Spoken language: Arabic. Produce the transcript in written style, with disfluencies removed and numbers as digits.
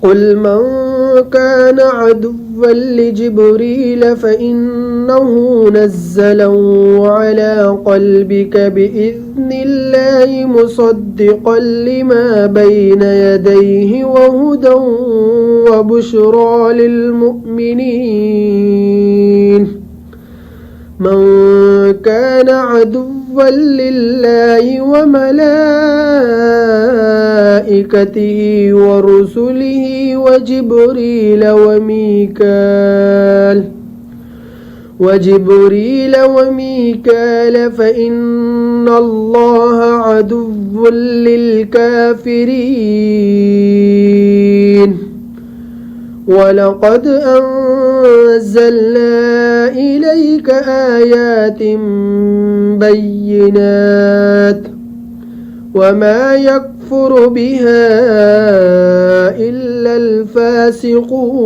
قل من كان عدوا لجبريل فإنه نزله على قلبك بإذن الله مصدقا لما بين يديه وهدى وبشرى للمؤمنين من كان عدوا لله وملائكته ورسله وجبريل وميكال فإن الله عدو للكافرين ولقد أنزلنا إليك آيات بينات وما يكفر بها إلا الفاسقون